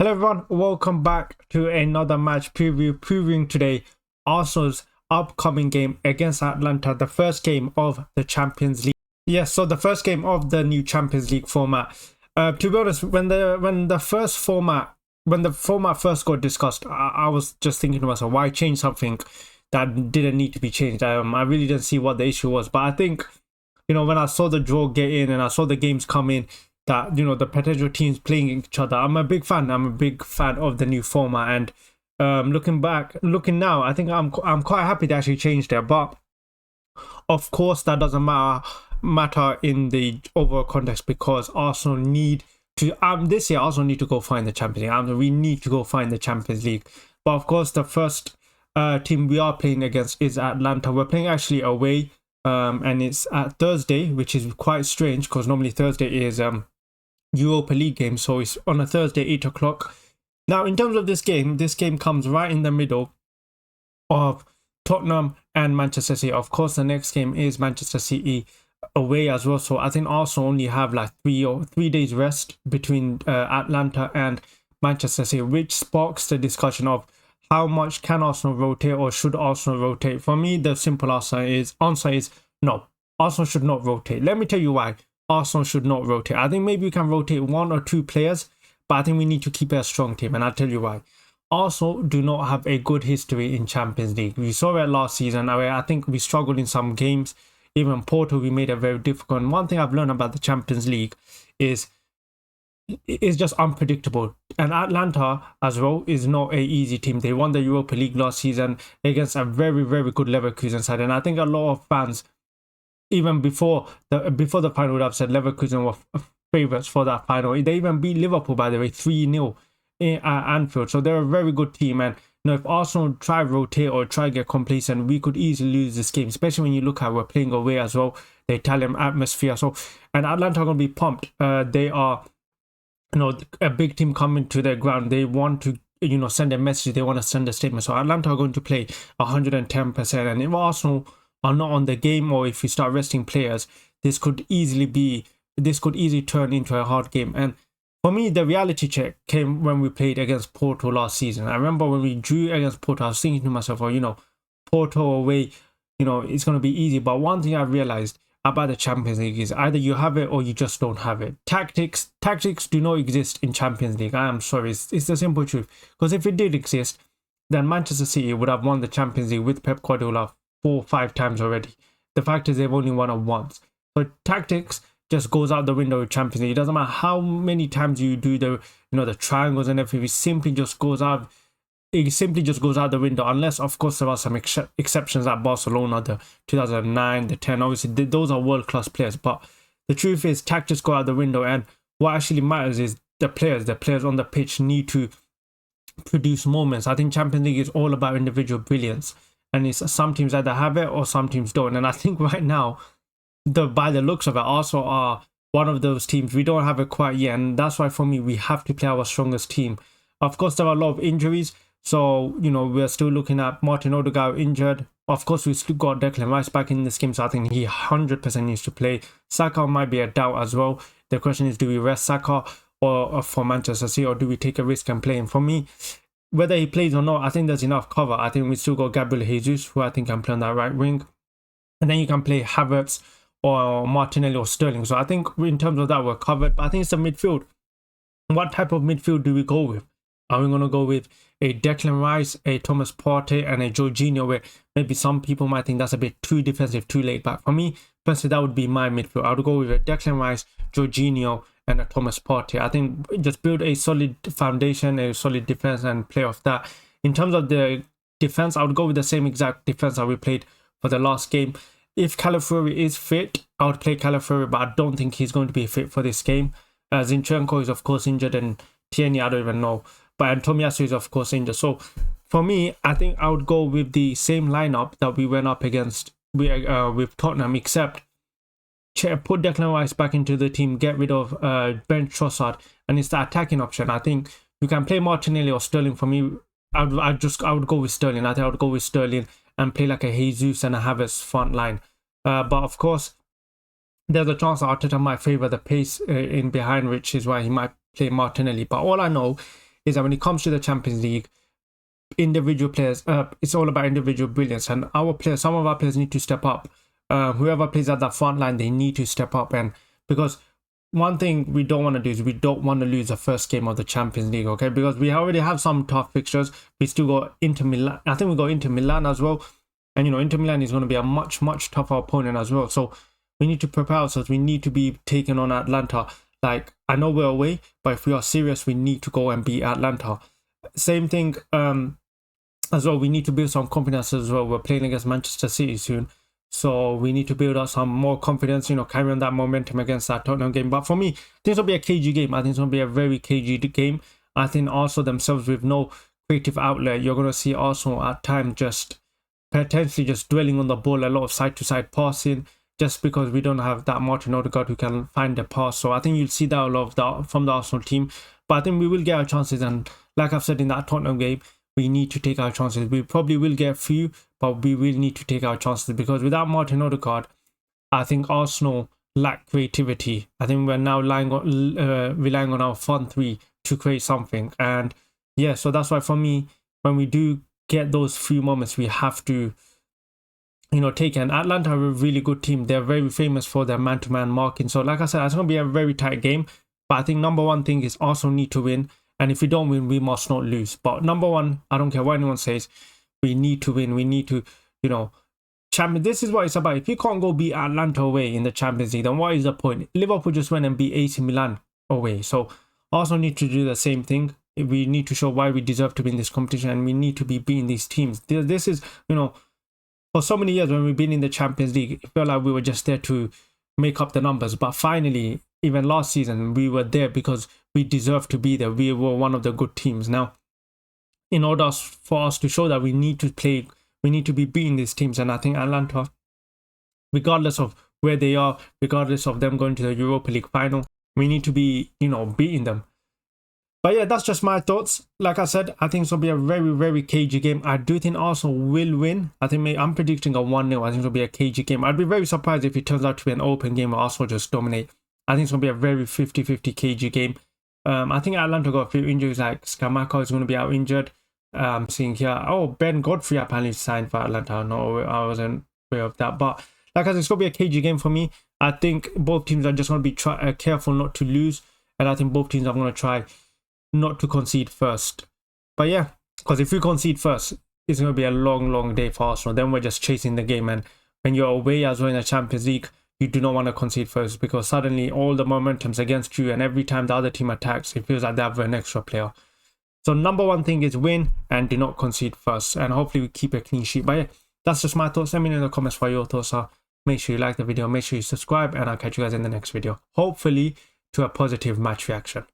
Hello everyone, welcome back to another match previewing today Arsenal's upcoming game against Atalanta, the first game of the Champions League. Yes, so the first game of the new Champions League format. To be honest, when the format first got discussed, I was just thinking to myself, why change something that didn't need to be changed? I really didn't see what the issue was, but I think when I saw the draw get in and I saw the games come in, that the potential teams playing each other, I'm a big fan of the new format. And looking now, I think I'm quite happy they actually changed it. But of course that doesn't matter in the overall context, because Arsenal need to this year Arsenal need to go find the Champions League. We need to go find the Champions League. But of course the first team we are playing against is Atalanta. We're playing actually away, and it's at Thursday, which is quite strange because normally Thursday is Europa League game, so it's on a Thursday, 8 o'clock. Now, in terms of this game comes right in the middle of Tottenham and Manchester City. Of course, the next game is Manchester City away as well. So I think Arsenal only have like 3 days rest between Atlanta and Manchester City, which sparks the discussion of how much can Arsenal rotate, or should Arsenal rotate? For me, the simple answer is no. Arsenal should not rotate. Let me tell you why Arsenal should not rotate. I think maybe we can rotate 1 or 2 players, but I think we need to keep it a strong team, and I'll tell you why. Arsenal do not have a good history in Champions League. We saw it last season. I think we struggled in some games. Even Porto, we made it very difficult. And one thing I've learned about the Champions League is it's just unpredictable. And Atlanta as well is not a easy team. They won the Europa League last season against a very, very good Leverkusen side. And I think a lot of fans, even before the final, would have said Leverkusen were favourites for that final. They even beat Liverpool, by the way, 3-0 at Anfield. So they're a very good team. And if Arsenal try rotate or try get complacent, we could easily lose this game, especially when you look at we're playing away as well, the Italian atmosphere. So, and Atlanta are going to be pumped. They are a big team coming to their ground. They want to send a message. They want to send a statement. So Atlanta are going to play 110%. And if Arsenal are not on the game, or if you start resting players, this could easily turn into a hard game. And for me, the reality check came when we played against Porto last season. I remember when we drew against Porto, I was thinking to myself, Porto away, it's going to be easy. But one thing I realized about the Champions League is either you have it or you just don't have it. Tactics do not exist in Champions League. I am sorry, it's the simple truth. Because if it did exist, then Manchester City would have won the Champions League with Pep Guardiola 4 or 5 times already. The fact is they've only won it once. So tactics just goes out the window with Champions League. It doesn't matter how many times you do the triangles and everything. It simply just goes out the window, unless of course there are some exceptions like Barcelona, the 2009, the 10. Obviously those are world-class players, but the truth is tactics go out the window, and what actually matters is the players on the pitch need to produce moments. I think Champions League is all about individual brilliance, and it's some teams either have it or some teams don't. And I think right now, by the looks of it, Arsenal are one of those teams. We don't have it quite yet, and that's why for me we have to play our strongest team. Of course, there are a lot of injuries, so we're still looking at Martin Odegaard injured. Of course, we still got Declan Rice back in this game, so I think he 100% needs to play. Saka might be a doubt as well. The question is, do we rest Saka or for Manchester City, or do we take a risk and play him? For me, whether he plays or not, I think there's enough cover. I think we still got Gabriel Jesus, who I think can play on that right wing, and then you can play Havertz or Martinelli or Sterling. So I think in terms of that, we're covered. But I think it's the midfield. What type of midfield do we go with? Are we going to go with a Declan Rice, a Thomas Partey, and a Jorginho, where maybe some people might think that's a bit too defensive, too laid back? For me, personally, that would be my midfield. I would go with a Declan Rice, Jorginho, and a Thomas Partey. I think just build a solid foundation, a solid defense, and play off that. In terms of the defense, I would go with the same exact defense that we played for the last game. If Calafiori is fit, I would play Calafiori, but I don't think he's going to be fit for this game. Zinchenko is of course injured, and Tierney, I don't even know. But Tomiyasu is of course injured. So for me, I think I would go with the same lineup that we went up against with Tottenham, except put Declan Rice back into the team, get rid of bench Trossard, and it's the attacking option. I think you can play Martinelli or Sterling. For me, I would go with Sterling. I think I would go with Sterling and play like a Jesus and a Havertz front line. But of course, there's a chance Arteta might favour the pace in behind, which is why he might play Martinelli. But all I know is that when it comes to the Champions League, individual players, it's all about individual brilliance, and our players, some of our players need to step up. Whoever plays at that front line, they need to step up. And because one thing we don't want to do is we don't want to lose the first game of the Champions League, okay? Because we already have some tough fixtures. We still got Inter Milan. I think we got Inter Milan as well. And, you know, Inter Milan is going to be a much tougher opponent as well. So we need to prepare ourselves. We need to be taking on Atalanta. Like, I know we're away, but if we are serious, we need to go and beat Atalanta. Same thing as well. We need to build some confidence as well. We're playing against Manchester City soon. So we need to build up some more confidence, you know, carry on that momentum against that Tottenham game. But for me, this will be a cagey game. I think it's going to be a very cagey game. I think also themselves with no creative outlet, you're going to see Arsenal at times just potentially just dwelling on the ball, a lot of side-to-side passing, just because we don't have that Martin Odegaard who can find the pass. So I think you'll see that a lot of that from the Arsenal team. But I think we will get our chances. And like I've said in that Tottenham game, we need to take our chances. We probably will get a few, but we will need to take our chances, because without Martin Odegaard, I think Arsenal lack creativity. I think we're now relying on our front three to create something. And yeah, so that's why for me, when we do get those few moments, we have to, you know, take it. And Atalanta are a really good team. They're very famous for their man-to-man marking. So like I said, it's going to be a very tight game. But I think number one thing is Arsenal need to win. And if we don't win, we must not lose. But number one, I don't care what anyone says, we need to win. We need to, you know, this is what it's about. If you can't go beat Atalanta away in the Champions League, then what is the point? Liverpool just went and beat AC Milan away. So Arsenal need to do the same thing. We need to show why we deserve to be in this competition, and we need to be beating these teams. This is, you know, for so many years when we've been in the Champions League, it felt like we were just there to make up the numbers. But finally, even last season, we were there because we deserve to be there. We were one of the good teams. Now, in order for us to show that, we need to play, we need to be beating these teams. And I think Atalanta, regardless of where they are, regardless of them going to the Europa League final, we need to be, you know, beating them. But yeah, that's just my thoughts. Like I said, I think it's going to be a very cagey game. I do think Arsenal will win. I think I'm predicting a 1-0. I think it'll be a cagey game. I'd be very surprised if it turns out to be an open game where Arsenal just dominate. I think it's going to be a very 50-50 cagey game. I think Atalanta got a few injuries, like Scamacca is going to be out injured. Seeing here, oh, Ben Godfrey apparently signed for Atalanta. No, I wasn't aware of that. But like I said, it's going to be a cagey game for me. I think both teams are just going to be careful not to lose. And I think both teams are going to try not to concede first. But yeah, because if we concede first, it's going to be a long day for Arsenal. Then we're just chasing the game. And when you're away as well in the Champions League, you do not want to concede first, because suddenly all the momentum's against you, and every time the other team attacks, it feels like they have an extra player. So number one thing is win and do not concede first, and hopefully we keep a clean sheet. But yeah, that's just my thoughts. Let me know in the comments what your thoughts are. Make sure you like the video, make sure you subscribe, and I'll catch you guys in the next video, hopefully to a positive match reaction.